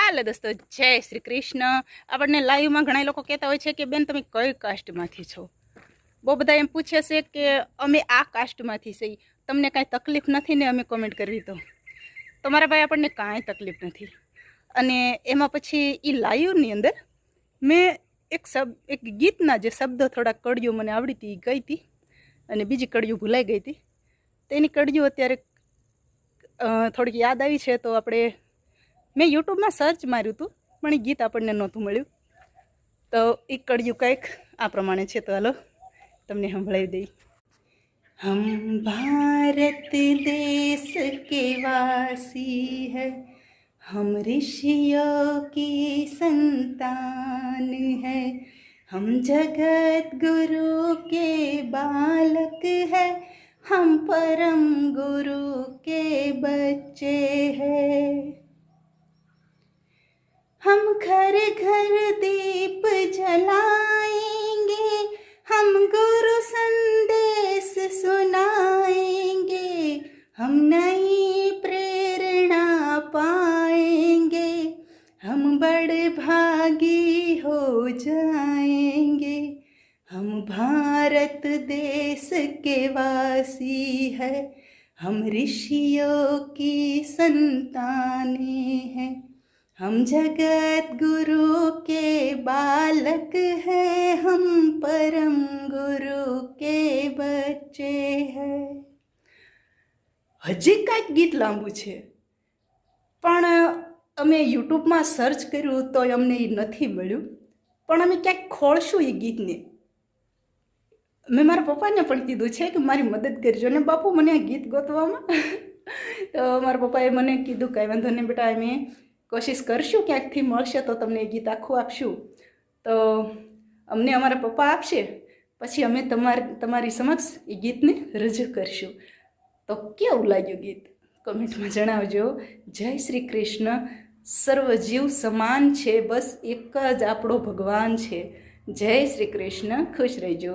હાલો દોસ્તો, જય શ્રી કૃષ્ણ। આપણને લાઈવમાં ઘણા લોકો કહેતા હોય છે કે બેન તમે કઈ કાસ્ટમાંથી છો। બહુ બધા એમ પૂછે છે કે અમે આ કાસ્ટમાંથી છીએ, તમને કાંઈ તકલીફ નથી ને? અમે કોમેન્ટ કરવી તો તમારા ભાઈ આપણને કાંઈ તકલીફ નથી। અને એમાં પછી એ લાઈવની અંદર મેં એક ગીતના જે શબ્દો થોડા કડીઓ મને આવડી હતી એ ગઈ હતી, અને બીજી કડીઓ ભૂલાઈ ગઈ હતી। તો એની કડીઓ અત્યારે થોડીક યાદ આવી છે, તો આપણે મેં યુટ્યુબમાં સર્ચ માર્યું હતું પણ એ ગીત આપણને નહોતું મળ્યું। તો એ કડિયું કંઈક આ પ્રમાણે છે, તો હાલો તમને સંભળાવી દઈ। हम भारत देश के वासी है, हम ऋषियों की संतान है, हम जगत गुरु के बालक है, हम परम गुरु के बच्चे हैं। हम घर घर दीप जलाएंगे, हम गुरु संदेश सुनाएंगे, हम नई प्रेरणा पाएंगे, हम बड़े भागी हो जाएंगे। हम भारत देश के वासी है, हम ऋषियों की संतानें हैं, हम जगत गुरु के बालक हैं, हम परम गुरु के बच्चे हैं। હજી કાંઈક ગીત લાંબુ છે, પણ અમે યુટ્યુબમાં સર્ચ કર્યું તો અમને એ નથી મળ્યું, પણ અમે ક્યાંક ખોળશું એ ગીતને। મેં મારા પપ્પાને પણ કીધું છે કે મારી મદદ કરજો ને બાપુ મને આ ગીત ગોતવામાં। તો મારા પપ્પાએ મને કીધું કાંઈ વાંધો નહીં બેટા, અમે કોશિશ કરશું ક્યાંકથી મળશે તો તમને એ ગીત આખું આપશું। તો અમને અમારા પપ્પા આપશે પછી અમે તમારી સમક્ષ એ ગીતને રજૂ કરશું। તો કેવું લાગ્યું ગીત કમેન્ટમાં જણાવજો। જય શ્રી કૃષ્ણ। સર્વ જીવ સમાન છે, બસ એક જ આપણો ભગવાન છે। જય શ્રી કૃષ્ણ, ખુશ રહેજો।